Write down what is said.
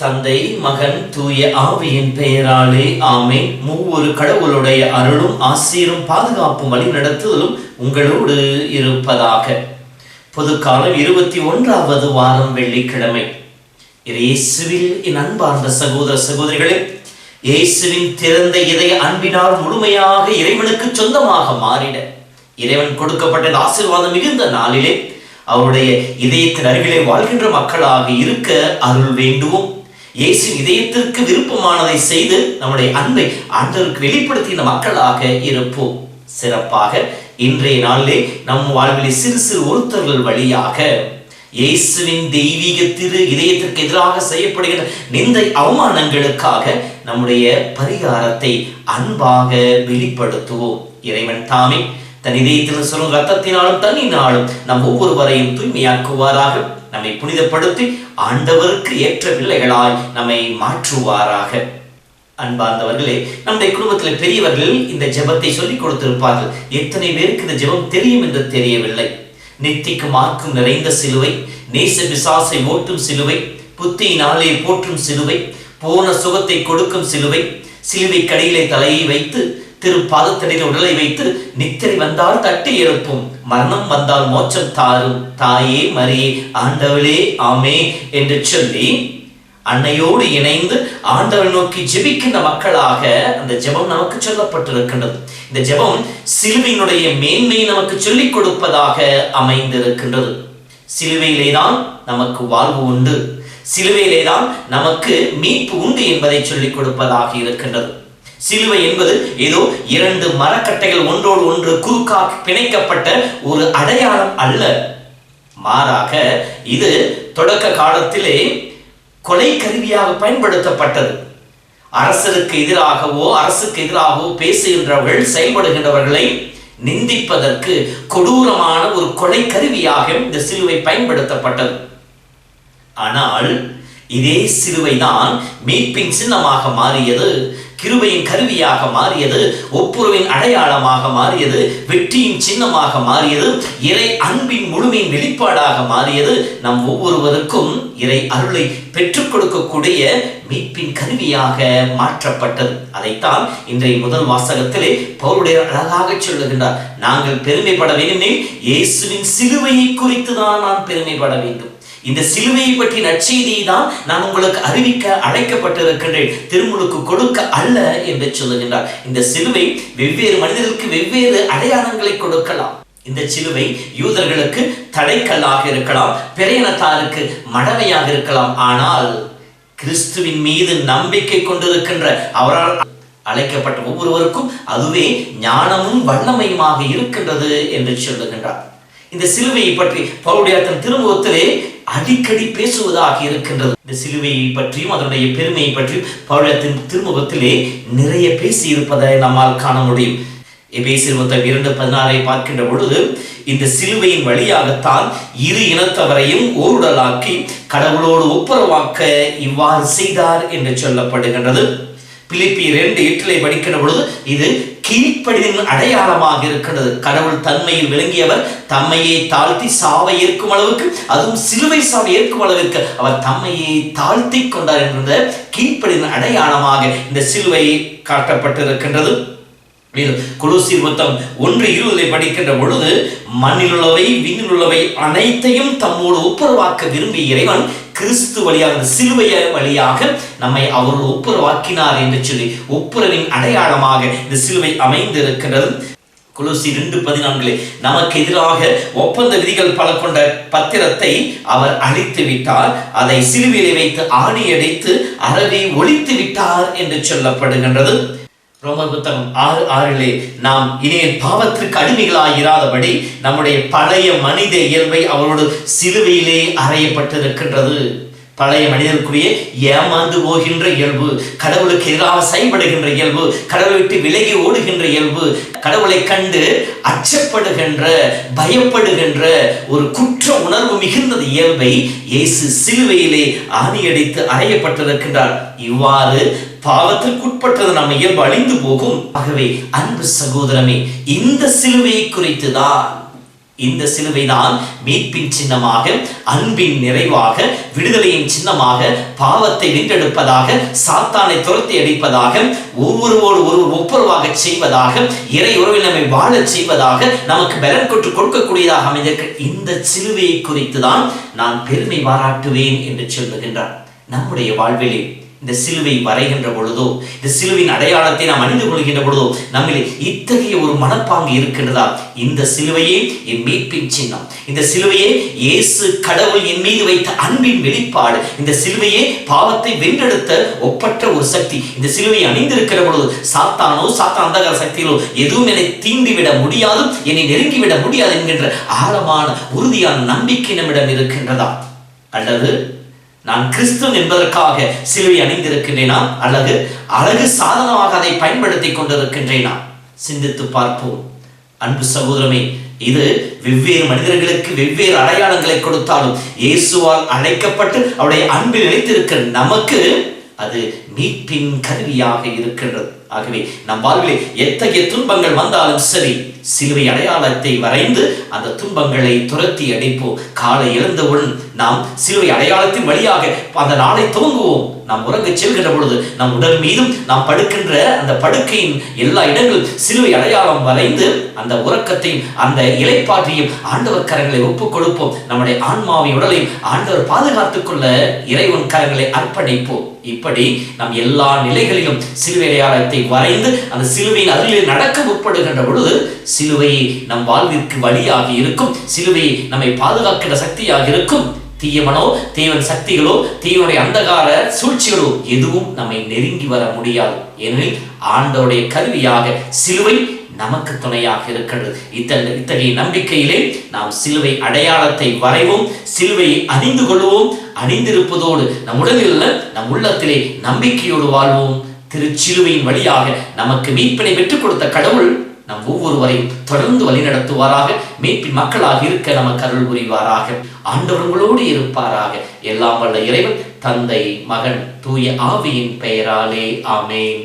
தந்தை, மகன், தூய ஆவியின் பெயராலே ஆமென். மூவொரு கடவுளுடைய அருளும் ஆசீரும் பாதுகாப்பும் வழி நடத்துதலும் உங்களோடு இருப்பதாக. பொதுக்காலம் 21வது வாரம் வெள்ளிக்கிழமை. இயேசுவில் என் அன்பார்ந்த சகோதர சகோதரிகளே, இயேசுவின் திறந்த இதய அன்பினால் முழுமையாக இறைவனுக்கு சொந்தமாக மாறிட இறைவன் கொடுக்கப்பட்ட ஆசீர்வாதம் மிகுந்த நாளிலே அவருடைய இதயத்தின் அருகிலே வாழ்கின்ற மக்களாக இருக்க அருள் வேண்டுவோம். இயேசு இதயத்திற்கு விருப்பமானதை செய்து நம்முடைய அன்பை ஆண்டவருக்கு வெளிப்படுத்தின மக்களாக இருப்போம். சிறப்பாக இன்றைய நாளிலே நம் வாழ்விலே சிறு சிறு ஒருத்தர்கள் வழியாக இயேசுவின் தெய்வீக திரு இதயத்திற்கு எதிராக செய்யப்படுகிற நிந்தை அவமானங்களுக்காக நம்முடைய பரிகாரத்தை அன்பாக வெளிப்படுத்துவோம். இறைவன் தாமே தன் இதயத்தில் சொல்லும் ரத்தத்தினாலும் தண்ணினாலும் நம் ஒவ்வொருவரையும் தூய்மையாக்குவாராக, நம்மை புனிதப்படுத்தி ஆண்டவருக்கு ஏற்ற பிள்ளைகளாய் நம்மை மாற்றுவாராக. அன்பார்ந்தவர்களே, நம்முடைய குடும்பத்தில் பெரியவர்கள் இந்த ஜெபத்தை சொல்லிக் கொடுத்திருப்பார்கள். எத்தனை பேருக்கு இந்த ஜெபம் தெரியும் என்று தெரியவில்லை. நித்திக்கு மார்க்கும் நிறைந்த சிலுவை, நேச பிசாசை ஓட்டும் சிலுவை, புத்தியினாலே போற்றும் சிலுவை, போன சுகத்தை கொடுக்கும் சிலுவை, சிலுவை கடியிலே தலையை வைத்து திரு பாதத்தடியில் உடலை வைத்து நித்திரை வந்தால் தட்டி எழுப்பும், மரணம் வந்தால் மோட்சம் தாரும் தாயே மரியே ஆண்டவளே ஆமே என்று சொல்லி அன்னையோடு இணைந்து ஆண்டவரை நோக்கி ஜெபிக்கின்ற மக்களாக அந்த ஜெபம் நமக்கு சொல்லப்பட்டிருக்கின்றது. இந்த ஜெபம் சிலுவையினுடைய மேன்மையை நமக்கு சொல்லிக் கொடுப்பதாக அமைந்திருக்கின்றது. சிலுவையிலேதான் நமக்கு வாழ்வு உண்டு, சிலுவையிலேதான் நமக்கு மீட்பு உண்டு என்பதை சொல்லிக் கொடுப்பதாக இருக்கின்றது. சிலுவை என்பது ஏதோ இரண்டு மரக்கட்டைகள் ஒன்றோடு ஒன்று குறுக்காக பிணைக்கப்பட்ட ஒரு அடையாளம் அல்ல. மாறாக இது தொடக்க காலத்திலே கொலை கருவியாக பயன்படுத்தப்பட்டது. அரசுக்கு எதிராகவோ பேசுகின்றவர்கள் செயல்படுகின்றவர்களை நிந்திப்பதற்கு கொடூரமான ஒரு கொலை கருவியாக இந்த சிலுவை பயன்படுத்தப்பட்டது. ஆனால் இதே சிலுவைதான் மீட்பின் சின்னமாக மாறியது, கிருபையின் கருவியாக மாறியது, ஒப்புரவின் அடையாளமாக மாறியது, வெற்றியின் சின்னமாக மாறியது, இறை அன்பின் முழுமையின் வெளிப்பாடாக மாறியது, நம் ஒவ்வொருவருக்கும் இறை அருளை பெற்றுக் கொடுக்கக்கூடிய மீட்பின் கருவியாக மாற்றப்பட்டது. அதைத்தான் இன்றைய முதல் வாசகத்திலே பவுலுடைய அழகாக சொல்லுகின்றார். நாங்கள் பெருமைப்பட வேண்டும், இயேசுவின் சிலுவையை குறித்து தான் நான் பெருமைப்பட வேண்டும். இந்த சிலுவையை பற்றி நற்செய்தியை தான் நான் உங்களுக்கு அறிவிக்க அழைக்கப்பட்டிருக்கின்றேன், திருமுழுக்கு கொடுக்க அல்ல என்று சொல்லுகின்றார். இந்த சிலுவை வெவ்வேறு மனிதர்களுக்கு வெவ்வேறு அடையாளங்களை கொடுக்கலாம். இந்த சிலுவை யூதர்களுக்கு தடைக்கல்லாக இருக்கலாம், பிறையினத்தாருக்கு மடமையாக இருக்கலாம். ஆனால் கிறிஸ்துவின் மீது நம்பிக்கை கொண்டிருக்கின்ற அவரால் அழைக்கப்பட்ட ஒவ்வொருவருக்கும் அதுவே ஞானமும் வல்லமையுமாக இருக்கின்றது என்று சொல்லுகின்றார். இந்த சிலுவையை பற்றி பவுலுடைய தன் திருமுகத்திலே அடிக்கடி பேசுவதாக இருக்கின்றது. இந்த சிலுவையை பற்றியும் அதனுடைய பெருமையை பற்றியும் பவுலுடைய திருமுகத்திலே நிறைய பேசி இருப்பதை நம்மால் காண முடியும். எபேசியர் 2:16 பார்க்கின்ற பொழுது இந்த சிலுவையின் வழியாகத்தான் இரு இனத்தவரையும் ஓருடலாக்கி கடவுளோடு ஒப்புரவாக்க இவ்வாறு செய்தார் என்று சொல்லப்படுகின்றது. பிலிப்பியர் 2:8 படிக்கின்ற பொழுது இது கீழ்ப்படிதலின் அடையாளமாக இருக்கிறது. கடவுள் தன்மையில் விளங்கியவர் தம்மையை தாழ்த்தி சாவை ஏற்கும் அளவுக்கு, அதுவும் சிலுவை சாவை ஏற்கும் அளவிற்கு அவர் தம்மையை தாழ்த்தி கொண்டார் என்ற கீழ்ப்படிதலின் அடையாளமாக இந்த சிலுவை காட்டப்பட்டிருக்கின்றது. கொலோசியர் 1:20 படிக்கின்ற பொழுது மண்ணிலுள்ளவை விண்ணிலுள்ளவை அனைத்தையும் தம்மோடு ஒப்புரவாக்க விரும்பிய இறைவன் கிறிஸ்து வழியாக சிலுவை வழியாக நம்மை அவரோடு ஒப்புரவாக்கினார் என்று சொல்லி ஒப்புரவின் அடையாளமாக இந்த சிலுவை அமைந்திருக்கிறது. கொலோசியர் 2:14 நமக்கு எதிராக ஒப்பந்த விதிகள் பல கொண்ட பத்திரத்தை அவர் அழித்து விட்டார், அதை சிலுவையிலே வைத்து ஆணி அடித்து அறவே ஒழித்து விட்டார் என்று சொல்லப்படுகின்றது. ரோமர் 6:6 நாம் இனிமேல் பாவத்திற்கு அடிமைகளாயிராதபடி நம்முடைய பழைய மனித இயல்பை அவரோடு சிலுவையிலே அறையப்பட்டிருக்கின்றது. பழைய மனிதனுக்குரிய ஏமாந்து போகின்ற இயல்பு, கடவுளுக்கு எதிராக செயல்படுகின்ற இயல்பு, கடவுளை விட்டு விலகி ஓடுகின்ற இயல்பு, கடவுளை கண்டு அச்சப்படுகின்ற, பயப்படுகின்ற ஒரு குற்ற உணர்வு மிகுந்த இயல்பை இயேசு சிலுவையிலே ஆணியடித்து அறையப்பட்டிருக்கின்றார். இவ்வாறு பாவத்திற்குட்பட்டது நம்ம இயல்பு அழிந்து போகும். ஆகவே அன்பு சகோதரமே, இந்த சிலுவையை குறித்துதான், இந்த சிலுவைதான் மீட்பின் சின்னமாக, அன்பின் நிறைவாக, விடுதலையின் சின்னமாக, பாவத்தை வென்றெடுப்பதாக, சாத்தானை துரத்தி அடிப்பதாக, ஒவ்வொருவோடு ஒருவர் ஒப்புரவாக செய்வதாக, இறை உறவில் நம்மை வாழச் செய்வதாக, நமக்கு பலன் கொற்று கொடுக்கக்கூடியதாக அமைந்திருக்க இந்த சிலுவையை குறித்துதான் நான் பெருமை பாராட்டுவேன் என்று சொல்லுகின்றார். நம்முடைய வாழ்விலே இந்த சிலுவை வரைகின்ற பொழுதோ, இந்த சிலுவின் அடையாளத்தை நாம் அணிந்து கொள்கின்ற பொழுதோ நம்மிலே இத்தகைய ஒரு மனப்பாங்கு இருக்கின்றதா? இந்த சிலுவையே என் மீட்பின் சின்னம், இந்த சிலுவையே இயேசு கடவுள் என் மீது வைத்த அன்பின் வெளிப்பாடு, இந்த சிலுவையே பாவத்தை வென்றெடுத்த ஒப்பற்ற ஒரு சக்தி. இந்த சிலுவையை அணிந்திருக்கிற பொழுது சாத்தான் அந்தகார சக்திகளோ எதுவும் என்னை தீண்டிவிட முடியாது, என்னை நெருங்கிவிட முடியாது என்கின்ற ஆழமான உறுதியான நம்பிக்கை நம்மிடம் இருக்கின்றதா? அல்லது நான் கிறிஸ்துவன் என்பதற்காக சிலுவை அணிந்திருக்கின்றேனா, அல்லது அழகு சாதனமாக அதை பயன்படுத்தி கொண்டிருக்கின்றேனா? சிந்தித்து பார்ப்போம். அன்பு சகோதரமே, இது வெவ்வேறு மனிதர்களுக்கு வெவ்வேறு அடையாளங்களை கொடுத்தாலும் இயேசுவால் அழைக்கப்பட்டு அவருடைய அன்பில் நிலைத்திருக்கிற நமக்கு அது மீட்பின் கருவியாக இருக்கின்றது. ஆகவே நம் வாழ்விலே எத்தகைய துன்பங்கள் வந்தாலும் சரி, சிலுவை அடையாளத்தை வரைந்து அந்த துன்பங்களை துரத்தி அடிப்போம். காலை எழுந்தவுடன் நாம் சிலுவை அடையாளத்தின் வழியாக அந்த நாளை துவங்குவோம். நாம் உறங்க செல்கின்ற பொழுது நம் உடல் மீதும் நாம் படுக்கின்ற அந்த படுக்கையின் எல்லா இடங்களும் சிலுவை அடையாளம் வரைந்து அந்த உறக்கத்தையும் அந்த இலைப்பாற்றியும் ஆண்டவர் கரங்களை ஒப்புக் கொடுப்போம். நம்முடைய ஆன்மாவை உடலையும் ஆண்டவர் பாதுகாத்துக் கொள்ள இறைவன் கரங்களை அர்ப்பணிப்போம். இப்படி நாம் எல்லா நிலைகளிலும் சிலுவை அடையாளத்தை வரைந்து அந்த சிலுவையின் அருகில் நடக்க முற்படுகின்ற பொழுது சிலுவை நம் வாழ்விற்கு வழியாக இருக்கும், சிலுவை நம்மை பாதுகாக்கிற சக்தியாக இருக்கும். தீயவனோ, தீவன் சக்திகளோ, தீவனுடைய அந்தகார சூழ்ச்சிகளோ எதுவும் நம்மை நெருங்கி வர முடியாது. ஏனெனில் ஆண்டவருடைய கருவியாக சிலுவை நமக்கு துணையாக இருக்கிறது. இத்தகைய நம்பிக்கையிலே நாம் சிலுவை அடையாளத்தை வரைவோம், சிலுவையை அணிந்து கொள்வோம். அணிந்திருப்பதோடு நம் உடலில் நம் உள்ளத்திலே நம்பிக்கையோடு வாழ்வோம். திருச்சிலுவையின் வழியாக நமக்கு மீட்பினை பெற்றுக் கொடுத்த கடவுள் நம் ஒவ்வொருவரையும் தொடர்ந்து வழிநடத்துவாராக. மீட்பின் மக்களாக இருக்க நமக்கு அருள் புரிவாராக. ஆண்டவர்களோடு இருப்பாராக. எல்லாம் வல்ல இறைவன், தந்தை, மகன், தூய ஆவியின் பெயராலே ஆமென்.